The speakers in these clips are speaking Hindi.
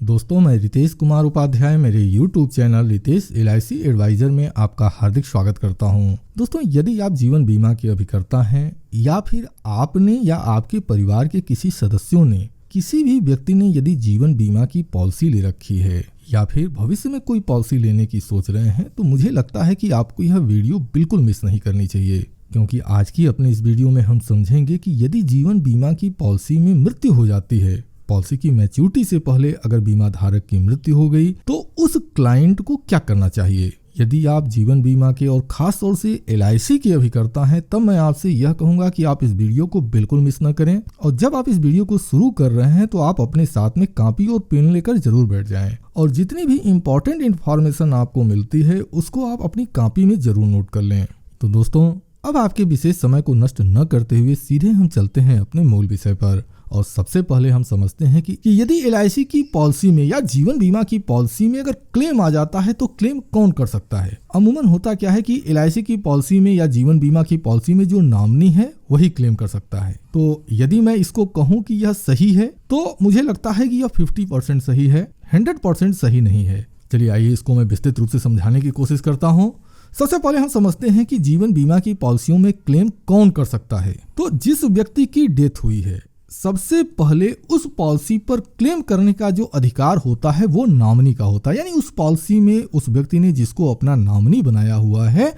दोस्तों, मैं रितेश कुमार उपाध्याय मेरे YouTube channel Ritesh LIC advisor में आपका हार्दिक स्वागत करता हूं। दोस्तों, यदि आप जीवन बीमा के अभिकर्ता हैं या फिर आपने या आपके परिवार के किसी सदस्यों ने, किसी भी व्यक्ति ने यदि जीवन बीमा की पॉलिसी ले रखी है या फिर भविष्य में कोई पॉलिसी लेने की सोच रहे हैं, तो मुझे लगता है कि आपको यह वीडियो बिल्कुल मिस नहीं करनी चाहिए, क्योंकि आज की अपने इस वीडियो में हम समझेंगे कि यदि जीवन बीमा की पॉलिसी में मृत्यु हो जाती है, पॉलिसी की मैच्योरिटी से पहले अगर बीमा धारक की मृत्यु हो गई, तो उस क्लाइंट को क्या करना चाहिए। यदि आप जीवन बीमा के और खास तौर से LIC के अभिकर्ता हैं, तब मैं आपसे यह कहूंगा कि आप इस वीडियो को बिल्कुल मिस न करें। और जब आप इस वीडियो को शुरू कर रहे हैं, तो आप अपने साथ में कॉपी और पेन लेकर जरूर बैठ जाएं, और जितनी भी इम्पोर्टेंट इन्फॉर्मेशन आपको मिलती है उसको आप अपनी कॉपी में जरूर नोट कर लें। तो दोस्तों, अब आपके विशेष समय को नष्ट न करते हुए सीधे हम चलते हैं अपने मूल विषय पर। और सबसे पहले हम समझते हैं कि यदि LIC की पॉलिसी में या जीवन बीमा की पॉलिसी में अगर क्लेम आ जाता है, तो क्लेम कौन कर सकता है। अमूमन होता क्या है कि LIC की पॉलिसी में या जीवन बीमा की पॉलिसी में जो नॉमिनी है वही क्लेम कर सकता है। तो यदि मैं इसको कहूं कि यह सही है, तो मुझे लगता है कि यह 50% सही है, 100% सही नहीं है। चलिए आइए इसको मैं विस्तृत रूप से समझाने की कोशिश करता हूँ। सबसे पहले हम समझते हैं कि जीवन बीमा की पॉलिसियों में क्लेम कौन कर सकता है। तो जिस व्यक्ति की डेथ हुई है, सबसे पहले उस पॉलिसी पर क्लेम करने का जो अधिकार होता है वो नॉमिनी का होता है। यानी उस पॉलिसी में उस व्यक्ति ने जिसको अपना नॉमिनी बनाया हुआ है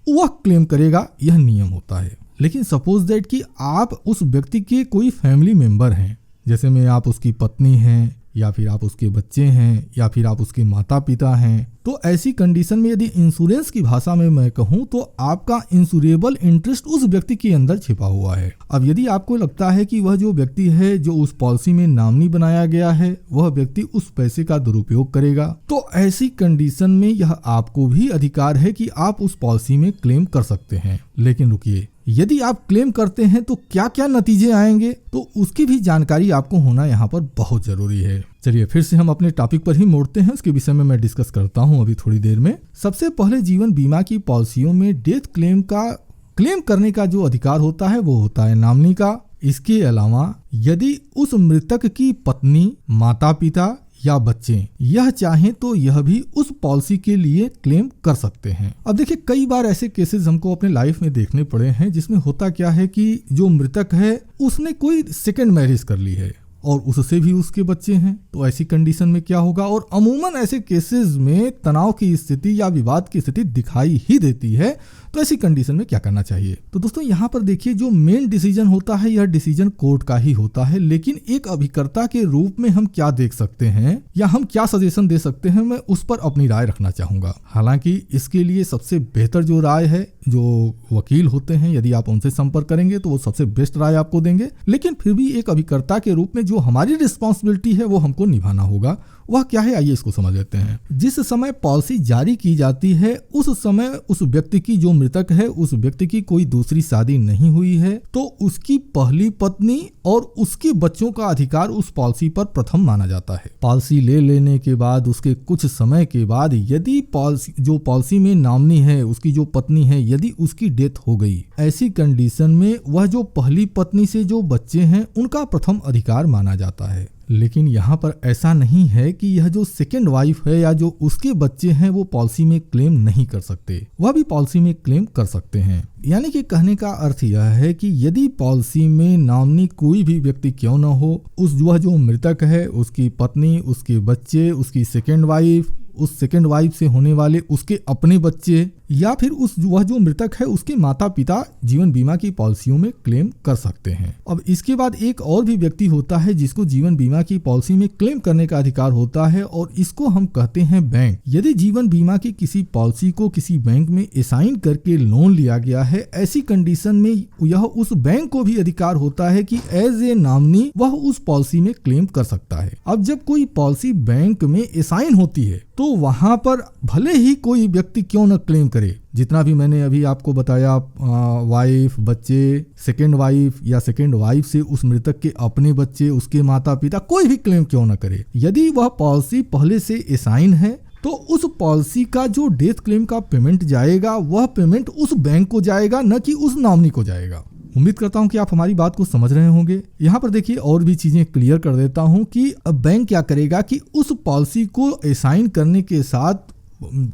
वह क्लेम करेगा, यह नियम होता है। लेकिन सपोज दैट कि आप उस व्यक्ति के कोई फैमिली मेंबर हैं, जैसे में आप उसकी पत्नी हैं, या फिर आप उसके बच्चे हैं, या फिर आप उसके माता पिता हैं, तो ऐसी कंडीशन में यदि इंश्योरेंस की भाषा में मैं कहूं, तो आपका इंश्योरेबल इंटरेस्ट उस व्यक्ति के अंदर छिपा हुआ है। अब यदि आपको लगता है कि वह जो व्यक्ति है जो उस पॉलिसी में नॉमिनी बनाया गया है, वह व्यक्ति उस पैसे का दुरुपयोग करेगा, तो ऐसी कंडीशन में यह आपको भी अधिकार है कि आप उस पॉलिसी में क्लेम कर सकते हैं। लेकिन रुकिए, यदि आप क्लेम करते हैं तो क्या क्या नतीजे आएंगे, तो उसकी भी जानकारी आपको होना यहाँ पर बहुत जरूरी है। चलिए फिर से हम अपने टॉपिक पर ही मोड़ते हैं, उसके विषय में मैं डिस्कस करता हूँ अभी थोड़ी देर में। सबसे पहले जीवन बीमा की पॉलिसियों में डेथ क्लेम करने का जो अधिकार होता है वो होता है नॉमिनी का। इसके अलावा यदि उस मृतक की पत्नी, माता पिता या बच्चे यह चाहें तो यह भी उस पॉलिसी के लिए क्लेम कर सकते हैं। अब देखिए, कई बार ऐसे केसेस हमको अपने लाइफ में देखने पड़े हैं जिसमें होता क्या है कि जो मृतक है उसने कोई सेकंड मैरिज कर ली है और उससे भी उसके बच्चे हैं। तो ऐसी कंडीशन में क्या होगा, और अमूमन ऐसे केसेस में तनाव की स्थिति या विवाद की स्थिति दिखाई ही देती है। तो ऐसी कंडीशन में क्या करना चाहिए। तो दोस्तों, यहाँ पर देखिए, जो मेन डिसीजन होता है यह डिसीजन कोर्ट का ही होता है। लेकिन एक अभिकर्ता के रूप में हम क्या देख सकते हैं या हम क्या सजेशन दे सकते हैं, मैं उस पर अपनी राय रखना चाहूंगा। हालांकि इसके लिए सबसे बेहतर जो राय है, जो वकील होते हैं, यदि आप उनसे संपर्क करेंगे तो वो सबसे बेस्ट राय आपको देंगे। लेकिन फिर भी एक अभिकर्ता के रूप में जो हमारी रिस्पॉन्सिबिलिटी है वो हमको निभाना होगा। वह क्या है, आइए इसको समझ लेते हैं। जिस समय पॉलिसी जारी की जाती है उस समय उस व्यक्ति की, जो मृतक है, उस व्यक्ति की कोई दूसरी शादी नहीं हुई है, तो उसकी पहली पत्नी और उसके बच्चों का अधिकार उस पॉलिसी पर प्रथम माना जाता है। पॉलिसी ले लेने के बाद उसके कुछ समय के बाद यदि पॉलिसी में नॉमिनी है, उसकी जो पत्नी है, यदि उसकी डेथ हो गई, ऐसी कंडीशन में वह जो पहली पत्नी से जो बच्चे हैं उनका प्रथम अधिकार माना जाता है। लेकिन यहाँ पर ऐसा नहीं है कि यह जो सेकेंड वाइफ है या जो उसके बच्चे हैं वो पॉलिसी में क्लेम नहीं कर सकते, वह भी पॉलिसी में क्लेम कर सकते हैं। यानी कि कहने का अर्थ यह है कि यदि पॉलिसी में नॉमिनी कोई भी व्यक्ति क्यों न हो, वह जो मृतक है, उसकी पत्नी, उसके बच्चे, उसकी सेकेंड वाइफ, उस सेकेंड वाइफ से होने वाले उसके अपने बच्चे, या फिर वह जो मृतक है उसके माता पिता जीवन बीमा की पॉलिसियों में क्लेम कर सकते हैं। अब इसके बाद एक और भी व्यक्ति होता है जिसको जीवन बीमा की पॉलिसी में क्लेम करने का अधिकार होता है, और इसको हम कहते हैं बैंक। यदि जीवन बीमा की किसी पॉलिसी को किसी बैंक में असाइन करके लोन लिया गया है, ऐसी कंडीशन में यह उस बैंक को भी अधिकार होता है कि एज ए नॉमिनी वह उस पॉलिसी में क्लेम कर सकता है। अब जब कोई पॉलिसी बैंक में असाइन होती है तो वहां पर भले ही कोई व्यक्ति क्यों न क्लेम करे, जितना भी मैंने अभी आपको बताया, वाइफ, बच्चे, सेकेंड वाइफ या सेकेंड वाइफ से उस मृतक के अपने बच्चे, उसके माता पिता, कोई भी क्लेम क्यों न करे, यदि वह पॉलिसी पहले से असाइन है तो उस पॉलिसी का जो डेथ क्लेम का पेमेंट जाएगा वह पेमेंट उस बैंक को जाएगा, न कि उस नॉमिनी को जाएगा। उम्मीद करता हूं कि आप हमारी बात को समझ रहे होंगे। यहाँ पर देखिए और भी चीजें क्लियर कर देता हूं कि अब बैंक क्या करेगा कि उस पॉलिसी को असाइन करने के साथ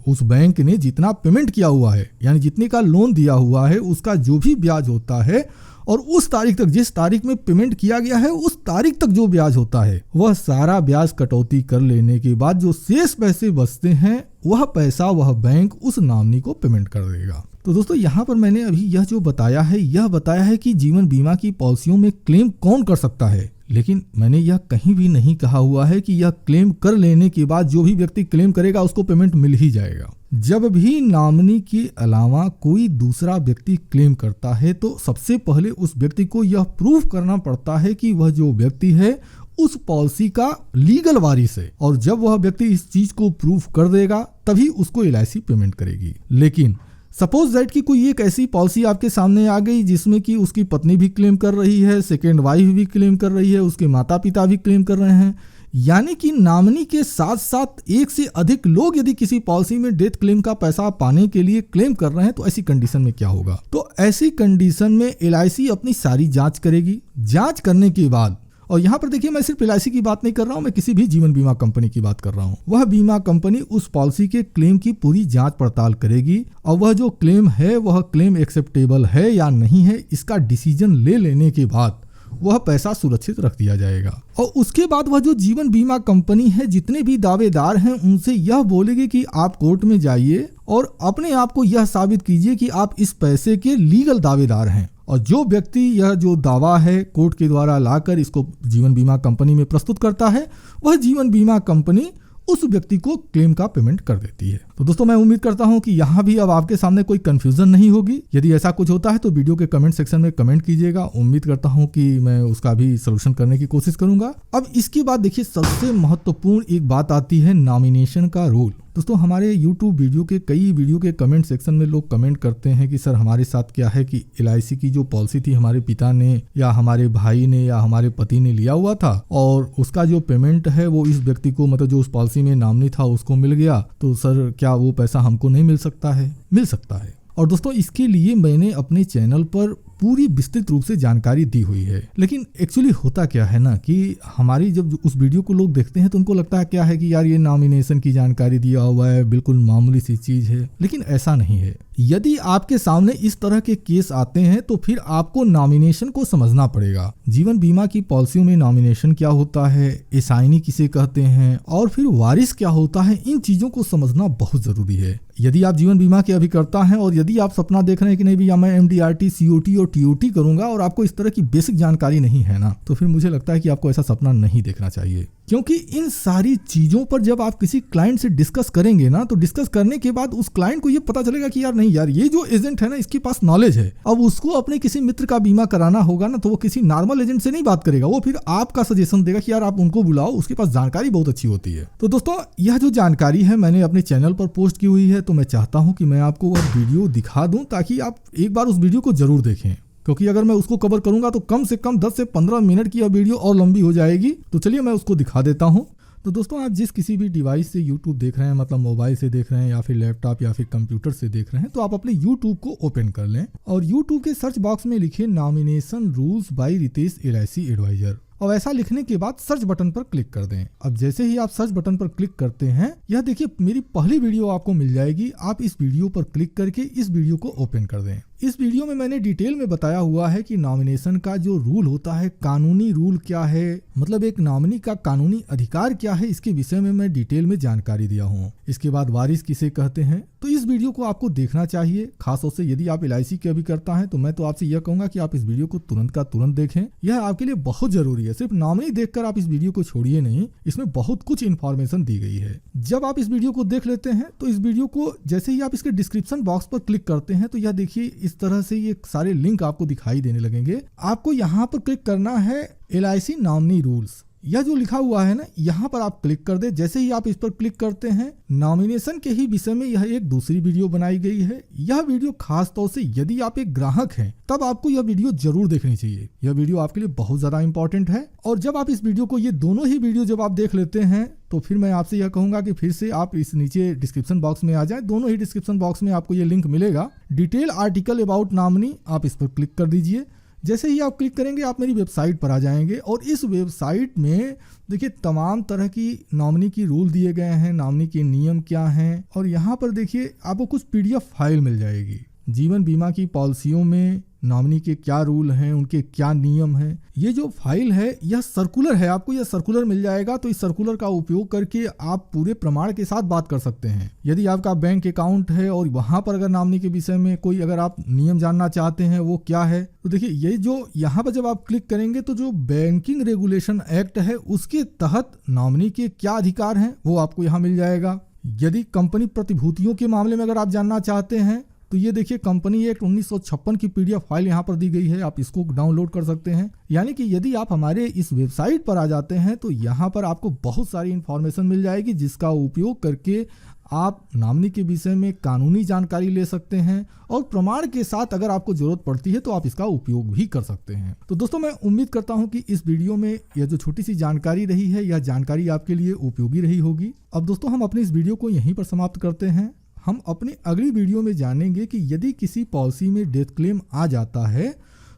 उस बैंक ने जितना पेमेंट किया हुआ है, यानी जितने का लोन दिया हुआ है, उसका जो भी ब्याज होता है और उस तारीख तक, जिस तारीख में पेमेंट किया गया है उस तारीख तक जो ब्याज होता है, वह सारा ब्याज कटौती कर लेने के बाद जो शेष पैसे बचते हैं वह पैसा वह बैंक उस नॉमिनी को पेमेंट कर देगा। तो दोस्तों यहाँ पर मैंने अभी यह जो बताया है, यह बताया है कि जीवन बीमा की पॉलिसियों में क्लेम कौन कर सकता है, लेकिन मैंने यह कहीं भी नहीं कहा हुआ है कि यह क्लेम कर लेने के बाद जो भी व्यक्ति क्लेम करेगा उसको पेमेंट मिल ही जाएगा। जब भी नॉमिनी के अलावा कोई दूसरा व्यक्ति क्लेम करता है तो सबसे पहले उस व्यक्ति को यह प्रूफ करना पड़ता है कि वह जो व्यक्ति है उस पॉलिसी का लीगल वारिस है, और जब वह व्यक्ति इस चीज को प्रूफ कर देगा तभी उसको LIC पेमेंट करेगी। लेकिन सपोज दैट कि कोई एक ऐसी पॉलिसी आपके सामने आ गई जिसमें कि उसकी पत्नी भी क्लेम कर रही है, सेकेंड वाइफ भी क्लेम कर रही है, उसके माता पिता भी क्लेम कर रहे हैं, यानी कि नॉमिनी के साथ साथ एक से अधिक लोग यदि किसी पॉलिसी में डेथ क्लेम का पैसा पाने के लिए क्लेम कर रहे हैं, तो ऐसी कंडीशन में क्या होगा? तो ऐसी कंडीशन में LIC अपनी सारी जांच करेगी। जांच करने के बाद, और यहाँ पर देखिए मैं सिर्फ LIC की बात नहीं कर रहा हूँ, मैं किसी भी जीवन बीमा कंपनी की बात कर रहा हूँ, वह बीमा कंपनी उस पॉलिसी के क्लेम की पूरी जांच पड़ताल करेगी और वह जो क्लेम है वह क्लेम एक्सेप्टेबल है या नहीं है, इसका डिसीजन ले लेने के बाद वह पैसा सुरक्षित रख दिया जाएगा। और उसके बाद वह जो जीवन बीमा कंपनी है, जितने भी दावेदार हैं उनसे यह बोलेगी कि आप कोर्ट में जाइए और अपने आप को यह साबित कीजिए कि आप इस पैसे के लीगल दावेदार हैं। और जो व्यक्ति यह जो दावा है कोर्ट के द्वारा लाकर इसको जीवन बीमा कंपनी में प्रस्तुत करता है, वह जीवन बीमा कंपनी उस व्यक्ति को क्लेम का पेमेंट कर देती है। तो दोस्तों मैं उम्मीद करता हूं कि यहाँ भी अब आपके सामने कोई कंफ्यूजन नहीं होगी। यदि ऐसा कुछ होता है तो वीडियो के कमेंट सेक्शन में कमेंट कीजिएगा, उम्मीद करता हूं कि मैं उसका भी सलूशन करने की कोशिश करूंगा। अब इसके बाद देखिए सबसे महत्वपूर्ण एक बात आती है नॉमिनेशन का रूल। दोस्तों हमारे YouTube वीडियो के कई वीडियो के कमेंट सेक्शन में लोग कमेंट करते हैं कि सर हमारे साथ क्या है कि LIC की जो पॉलिसी थी हमारे पिता ने या हमारे भाई ने या हमारे पति ने लिया हुआ था और उसका जो पेमेंट है वो इस व्यक्ति को, मतलब जो उस पॉलिसी में नॉमिनी था उसको मिल गया, तो सर क्या वो पैसा हमको नहीं मिल सकता है? मिल सकता है। और दोस्तों इसके लिए मैंने अपने चैनल पर पूरी विस्तृत रूप से जानकारी दी हुई है। लेकिन एक्चुअली होता क्या है ना कि हमारी जब उस वीडियो को लोग देखते हैं तो उनको लगता है क्या है कि यार ये नॉमिनेशन की जानकारी दिया हुआ है, बिल्कुल मामूली सी चीज है, लेकिन ऐसा नहीं है। यदि आपके सामने इस तरह के केस आते हैं तो फिर आपको नॉमिनेशन को समझना पड़ेगा। जीवन बीमा की पॉलिसियों में नॉमिनेशन क्या होता है, असाइनी किसे कहते हैं और फिर वारिस क्या होता है, इन चीजों को समझना बहुत जरूरी है। यदि आप जीवन बीमा के अभिकर्ता हैं और यदि आप सपना देख रहे हैं कि नहीं भैया मैं MDRT, COT और TOT करूंगा और आपको इस तरह की बेसिक जानकारी नहीं है ना, तो फिर मुझे लगता है कि आपको ऐसा सपना नहीं देखना चाहिए। क्योंकि इन सारी चीजों पर जब आप किसी क्लाइंट से डिस्कस करेंगे ना, तो डिस्कस करने के बाद उस क्लाइंट को ये पता चलेगा कि यार नहीं यार ये जो एजेंट है ना इसके पास नॉलेज है। अब उसको अपने किसी मित्र का बीमा कराना होगा ना, तो वो किसी नॉर्मल एजेंट से नहीं बात करेगा, वो फिर आपका सजेशन देगा कि यार आप उनको बुलाओ, उसके पास जानकारी बहुत अच्छी होती है। तो दोस्तों यह जो जानकारी है मैंने अपने चैनल पर पोस्ट की हुई है, तो मैं चाहता हूं कि मैं आपको वह वीडियो दिखा दूं ताकि आप एक बार उस वीडियो को जरूर देखें, क्योंकि अगर मैं उसको कवर करूंगा तो कम से कम 10 से 15 मिनट की यह वीडियो और लंबी हो जाएगी। तो चलिए मैं उसको दिखा देता हूं। तो दोस्तों आप जिस किसी भी डिवाइस से YouTube देख रहे हैं, मतलब मोबाइल से देख रहे हैं या फिर लैपटॉप या फिर कंप्यूटर से देख रहे हैं, तो आप अपने YouTube को ओपन कर लें और YouTube के सर्च बॉक्स में लिखिए nomination rules by Ritesh LIC advisor और ऐसा लिखने के बाद सर्च बटन पर क्लिक कर दें। अब जैसे ही आप सर्च बटन पर क्लिक करते हैं, यह देखिए मेरी पहली वीडियो आपको मिल जाएगी। आप इस वीडियो पर क्लिक करके इस वीडियो को ओपन कर दें। इस वीडियो में मैंने डिटेल में बताया हुआ है कि नॉमिनेशन का जो रूल होता है, कानूनी रूल क्या है, मतलब एक नॉमिनी का कानूनी अधिकार क्या है, इसके विषय में मैं डिटेल में जानकारी दिया हूँ। इसके बाद वारिस किसे कहते हैं, तो इस वीडियो को आपको देखना चाहिए। खासतौर से यदि आप LIC के अभिकर्ता हैं तो मैं तो आपसे यह कहूंगा कि आप इस वीडियो को तुरंत का तुरंत देखें, यह आपके लिए बहुत जरूरी है। सिर्फ नॉमिनी देखकर आप इस वीडियो को छोड़िए नहीं, इसमें बहुत कुछ इंफॉर्मेशन दी गई है। जब आप इस वीडियो को देख लेते हैं तो इस वीडियो को जैसे ही आप इसके डिस्क्रिप्शन बॉक्स पर क्लिक करते हैं तो यह देखिए इस तरह से ये सारे लिंक आपको दिखाई देने लगेंगे। आपको यहाँ पर क्लिक करना है LIC नॉमिनी रूल्स, यह जो लिखा हुआ है ना, यहाँ पर आप क्लिक कर दे। जैसे ही आप इस पर क्लिक करते हैं, नॉमिनेशन के ही विषय में यह एक दूसरी वीडियो बनाई गई है। यह वीडियो खास तौर से यदि आप एक ग्राहक हैं तब आपको यह वीडियो जरूर देखनी चाहिए। यह वीडियो आपके लिए बहुत ज्यादा इंपॉर्टेंट है। और जब आप इस वीडियो को, ये दोनों ही वीडियो जब आप देख लेते हैं तो फिर मैं आपसे यह कहूंगा कि फिर से आप इस नीचे डिस्क्रिप्शन बॉक्स में आ जाए। दोनों ही डिस्क्रिप्शन बॉक्स में आपको ये लिंक मिलेगा, डिटेल आर्टिकल अबाउट नॉमिनी, आप इस पर क्लिक कर दीजिए। जैसे ही आप क्लिक करेंगे आप मेरी वेबसाइट पर आ जाएंगे और इस वेबसाइट में देखिए तमाम तरह की नॉमिनी की रूल दिए गए हैं, नॉमिनी के नियम क्या हैं, और यहाँ पर देखिए आपको कुछ PDF फाइल मिल जाएगी। जीवन बीमा की पॉलिसियों में नॉमिनी के क्या रूल हैं, उनके क्या नियम हैं। ये जो फाइल है यह सर्कुलर है, आपको यह सर्कुलर मिल जाएगा। तो इस सर्कुलर का उपयोग करके आप पूरे प्रमाण के साथ बात कर सकते हैं। यदि आपका बैंक अकाउंट है और वहां पर अगर नॉमिनी के विषय में कोई अगर आप नियम जानना चाहते हैं वो क्या है, तो देखिए ये जो यहाँ पर जब आप क्लिक करेंगे तो जो बैंकिंग रेगुलेशन एक्ट है उसके तहत नॉमिनी के क्या अधिकार हैं वो आपको यहाँ मिल जाएगा। यदि कंपनी प्रतिभूतियों के मामले में अगर आप जानना चाहते हैं तो ये देखिए कंपनी एक्ट 1956 की PDF फाइल यहाँ पर दी गई है, आप इसको डाउनलोड कर सकते हैं। यानी कि यदि आप हमारे इस वेबसाइट पर आ जाते हैं तो यहाँ पर आपको बहुत सारी इंफॉर्मेशन मिल जाएगी जिसका उपयोग करके आप नॉमिनी के विषय में कानूनी जानकारी ले सकते हैं और प्रमाण के साथ अगर आपको जरूरत पड़ती है तो आप इसका उपयोग भी कर सकते हैं। तो दोस्तों मैं उम्मीद करता हूं कि इस वीडियो में यह जो छोटी सी जानकारी रही है यह जानकारी आपके लिए उपयोगी रही होगी। अब दोस्तों हम अपनी इस वीडियो को यहीं पर समाप्त करते हैं। हम अपनी अगली वीडियो में जानेंगे कि यदि किसी पॉलिसी में डेथ क्लेम आ जाता है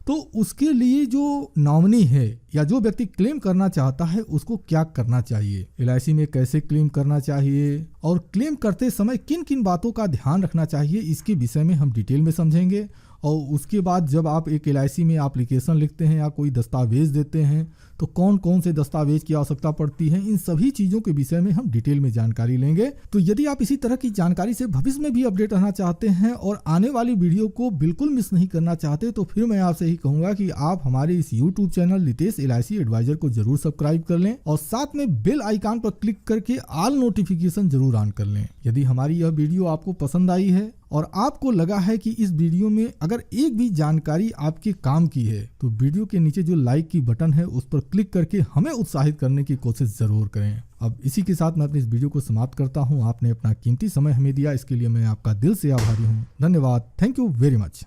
तो उसके लिए जो नॉमिनी है या जो व्यक्ति क्लेम करना चाहता है उसको क्या करना चाहिए, LIC में कैसे क्लेम करना चाहिए और क्लेम करते समय किन किन बातों का ध्यान रखना चाहिए, इसके विषय में हम डिटेल में समझेंगे। और उसके बाद जब आप एक LIC में एप्लीकेशन लिखते हैं या कोई दस्तावेज देते हैं तो कौन कौन से दस्तावेज की आवश्यकता पड़ती है, इन सभी चीज़ों के विषय में हम डिटेल में जानकारी लेंगे। तो यदि आप इसी तरह की जानकारी से भविष्य में भी अपडेट रहना चाहते हैं और आने वाली वीडियो को बिल्कुल मिस नहीं करना चाहते तो फिर मैं आपसे ही कहूँगा कि आप हमारे इस YouTube channel Ritesh LIC advisor को जरूर सब्सक्राइब कर लें और साथ में बेल आइकन पर क्लिक करके ऑल नोटिफिकेशन जरूर ऑन कर लें। यदि हमारी यह वीडियो आपको पसंद आई है और आपको लगा है कि इस वीडियो में अगर एक भी जानकारी आपके काम की है तो वीडियो के नीचे जो लाइक की बटन है उस पर क्लिक करके हमें उत्साहित करने की कोशिश जरूर करें। अब इसी के साथ मैं अपनी इस वीडियो को समाप्त करता हूं। आपने अपना कीमती समय हमें दिया, इसके लिए मैं आपका दिल से आभारी हूं। धन्यवाद। Thank you very much.